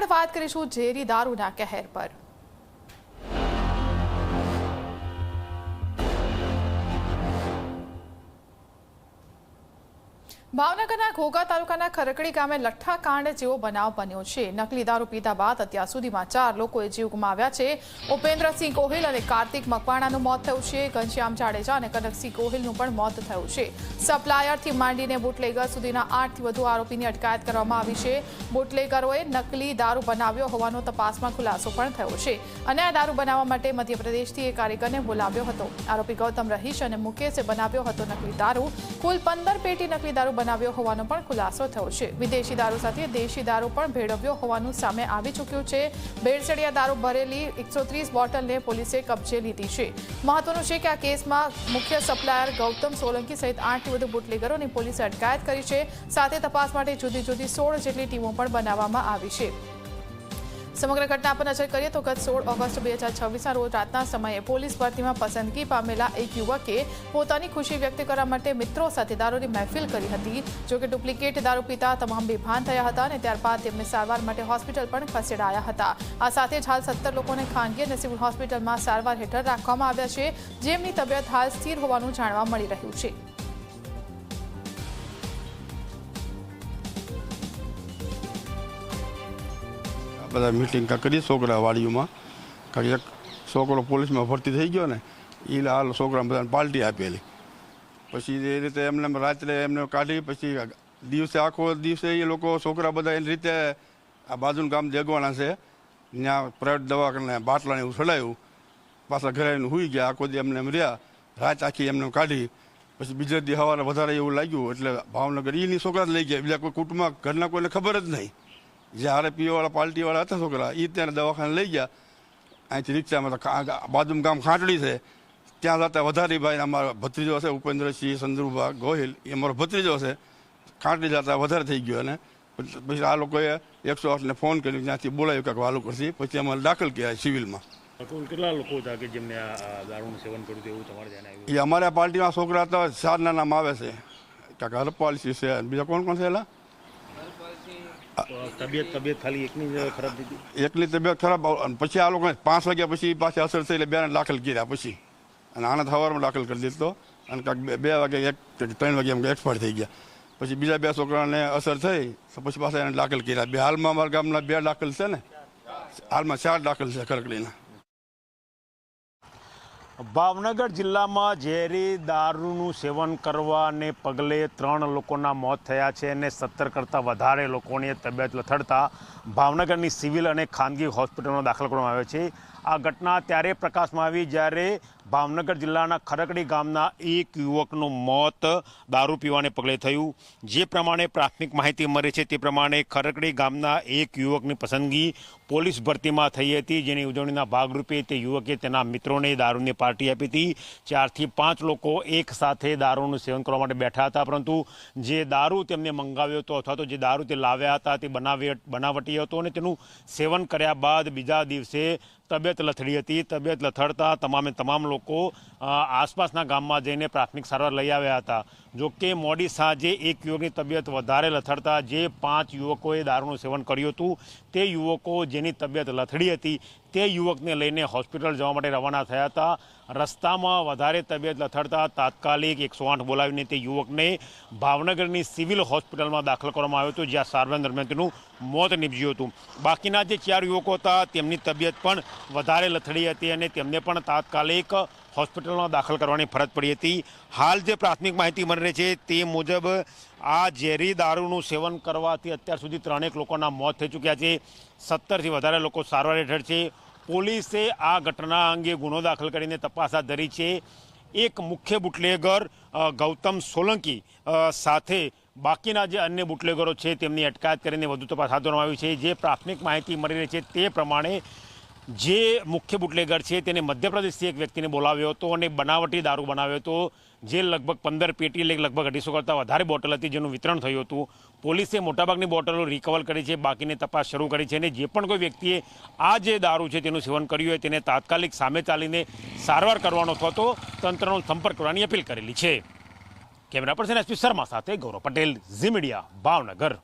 આગળ વાત કરીશું ઝેરી દારૂના કહેર પર। ભાવનગરના ઘોઘા તાલુકાના ખરકડી ગામે લઠ્ઠાકાંડ જેવો બનાવ બન્યો છે। નકલી દારૂ પીધા બાદ અત્યાર સુધીમાં 4 લોકોએ જીવ ગુમાવ્યા છે। ઉપેન્દ્રસિંહ ગોહિલ અને કાર્તિક મકવાણાનું મોત થયું છે। ઘનશ્યામ જાડેજા અને કનકસિંહ ગોહિલનું પણ મોત થયું છે। સપ્લાયરથી માંડીને બુટલેગર સુધીના 8થી વધુ આરોપીની અટકાયત કરવામાં આવી છે। બુટલેગરોએ નકલી દારૂ બનાવ્યો હોવાનો તપાસમાં ખુલાસો પણ થયો છે અને આ દારૂ બનાવવા માટે મધ્યપ્રદેશથી એક કારીગરને બોલાવ્યો હતો। આરોપી ગૌતમ રહીશ અને મુકેશે બનાવ્યો હતો નકલી દારૂ। કુલ 15 પેટી નકલી દારૂ બનાવ્યો હોવાનો પણ ખુલાસો થયો છે। વિદેશી દારૂ સાથે દેશી દારૂ પણ ભેળવ્યો હોવાનું સામે આવી ચૂક્યું છે। ભેળસેળિયા દારૂ ભરેલી 130 બોટલને પોલીસે કબજે લીધી છે। મહત્વનું છે કે આ કેસમાં મુખ્ય સપ્લાયર ગૌતમ સોલંકી સહિત 8થી વધુ બુટલેગરોની પોલીસે અટકાયત કરી છે। સાથે તપાસ માટે જુદી જુદી 16 જેટલી ટીમો પણ બનાવવામાં આવી છે। સમગ્ર ઘટના પર નજર કરીએ તો ગત 16 ઓગસ્ટ 2026ના રોજ રાતના સમયે પોલીસ ભરતીમાં પસંદગી પામેલા એક યુવકે પોતાની ખુશી વ્યક્ત કરવા માટે મિત્રો સાથે દારૂની મહેફિલ કરી હતી। જો કે ડુપ્લિકેટ દારૂ પીતા તમામ બેભાન થયા હતા અને ત્યારબાદ તેમને સારવાર માટે હોસ્પિટલ પણ ખસેડાયા હતા। આ સાથે જ હાલ 17 લોકોને ખાનગી અને સિવિલ હોસ્પિટલમાં સારવાર હેઠળ રાખવામાં આવ્યા છે, જેમની તબિયત હાલ સ્થિર હોવાનું જાણવા મળી રહ્યું છે। બધા મીટિંગ કરી છોકરા વાડીઓમાં કારણ એક છોકરો પોલીસમાં ભરતી થઈ ગયો ને એ હાલ છોકરાને બધાને પાર્ટી આપેલી। પછી એ રીતે એમને રાત્રે એમને કાઢી પછી દિવસે આખો દિવસે એ લોકો છોકરા બધા એની રીતે આ બાજુનું ગામ દેગવાના છે ત્યાં પ્રાઇવેટ દવાખાને બાટલાને એવું ચડાવ્યું, પાછા ઘરે આવીને સૂઈ ગયા। આખો દી એમને એમ રહ્યા, રાત આખી એમને કાઢી। પછી બીજા દી સવારે વધારે એવું લાગ્યું એટલે ભાવનગર એની છોકરા જ લઈ ગયા, બીજા કોઈ કુટુંબમાં ઘરના કોઈને ખબર જ નહીં। જે આરપીઓવાળા પાર્ટીવાળા હતા છોકરા એ ત્યાં દવાખાને લઈ ગયા। અહીંથી રિક્ષામાં બાજુનું ગામ ખાંટડી છે ત્યાં જતા વધારે ભાઈ અમારો ભત્રીજો છે ઉપેન્દ્રસિંહ ચંદ્રુભા ગોહિલ એ અમારો ભત્રીજો છે, ખાંટડી જતા વધારે થઈ ગયો। અને પછી આ લોકોએ 108ને ફોન કર્યો, ત્યાંથી બોલાવ્યું કાંક વાલું કરશે, પછી અમારે દાખલ કર્યા સિવિલમાં। કેટલા લોકો હતા કે જેમને આ દારૂનું સેવન કર્યું હતું એવું તમારે ધ્યાન આવ્યું? એ અમારા પાર્ટીમાં છોકરા હતા 4 નામ આવે છે, કાંક હરપાલસિંહ છે, બીજા કોણ કોણ છે એલા? તબિયત ખાલી એકની ખરાબ હતી? એકની તબિયત ખરાબ, પછી આ લોકો 5 વાગ્યા પછી પાછી અસર થઈ એટલે બેને દાખલ કર્યા પછી, અને આના સવારમાં દાખલ કરી દીધો અને કાંઈક 2 વાગે 3 વાગે એમ એક્સપાયર થઈ ગયા। પછી બીજા 2 છોકરાને અસર થઈ પછી પાછા એને દાખલ કર્યા। હાલમાં અમારા ગામના 2 દાખલ છે ને, હાલમાં 4 દાખલ છે ખરકડીના। ભાવનગર જિલ્લામાં ઝેરી દારૂનું સેવન કરવાને પગલે 3 લોકોના મોત થયા છે અને 17 કરતાં વધારે લોકોની તબિયત લથડતા ભાવનગરની સિવિલ અને ખાનગી હોસ્પિટલમાં દાખલ કરવામાં આવ્યો છે। આ ઘટના ત્યારે પ્રકાશમાં આવી જ્યારે ભાવનગર જિલ્લાના ખરકડી ગામના એક યુવકનું મોત દારૂ પીવાને પગલે થયું। જે પ્રમાણે પ્રાથમિક માહિતી મળી છે તે પ્રમાણે ખરકડી ગામના એક યુવકની પસંદગી પોલીસ ભરતીમાં થઈ હતી, જેની ઉજવણીના ભાગરૂપે તે યુવકે તેના મિત્રોને દારૂની પાર્ટી આપી હતી। 4 થી 5 લોકો એક સાથે દારૂનું સેવન કરવા માટે બેઠા હતા, પરંતુ જે દારૂ તેમને મંગાવ્યો હતો અથવા તો જે દારૂ તે લાવ્યા હતા તે બનાવટી હતો અને તેનું સેવન કર્યા બાદ બીજા દિવસે તબિયત લથડી હતી। તબિયત લથડતા તમામ લોકો આસપાસના ગામમાં જઈને પ્રાથમિક સારવાર લઈ આવ્યા હતા। જો કે મોડી સાંજે એક યુવકની તબિયત વધારે લથડતા જે 5 યુવકોએ દારૂનું સેવન કર્યું હતું તે યુવકો જેની તબિયત લથડી હતી તે યુવકને લઈને હોસ્પિટલ જવા માટે રવાના થયા હતા। રસ્તામાં વધારે તબિયત લથડતા તાત્કાલિક 108 બોલાવીને તે યુવકને ભાવનગરની સિવિલ હોસ્પિટલમાં દાખલ કરવામાં આવ્યો હતો, જ્યાં સારવાર દરમિયાન તેનું મોત નીપજ્યું હતું। બાકીના જે 4 યુવકો હતા તેમની તબિયત પણ વધારે લથડી હતી અને તેમને પણ તાત્કાલિક હોસ્પિટલમાં દાખલ કરવાની ફરજ પડી હતી। હાલ જે પ્રાથમિક માહિતી મળી રહી છે તે મુજબ આ ઝેરી દારૂનું સેવન કરવાથી અત્યાર સુધી 3 લોકોના મોત થઈ ચૂક્યા છે, 17થી વધારે લોકો સારવાર હેઠળ છે। પોલીસે આ ઘટના અંગે ગુનો દાખલ કરીને તપાસ હાથ ધરી છે। એક મુખ્ય બુટલેગર ગૌતમ સોલંકી સાથે બાકીના જે અન્ય બુટલેગરો છે તેમની અટકાયત કરીને વધુ તપાસ હાથ ધરવામાં આવી છે। જે પ્રાથમિક માહિતી મળી રહી છે તે પ્રમાણે જે મુખ્ય બુટલેગર છે તેને મધ્યપ્રદેશથી એક વ્યક્તિને બોલાવ્યો હતો અને બનાવટી દારૂ બનાવ્યો હતો, જે લગભગ 15 પેટી લગભગ 250 કરતાં વધારે બોટલ હતી જેનું વિતરણ થયું હતું। પોલીસે મોટાભાગની બોટલો રિકવર કરી છે, બાકીની તપાસ શરૂ કરી છે અને જે પણ કોઈ વ્યક્તિએ આ જે દારૂ છે તેનું સેવન કર્યું હોય તેને તાત્કાલિક સામે ચાલીને સારવાર કરવાનો અથવા તો તંત્રનો સંપર્ક કરવાની અપીલ કરેલી છે। કેમેરા પર્સન એસપી શર્મા સાથે ગૌરવ પટેલ, ઝી મીડિયા, ભાવનગર।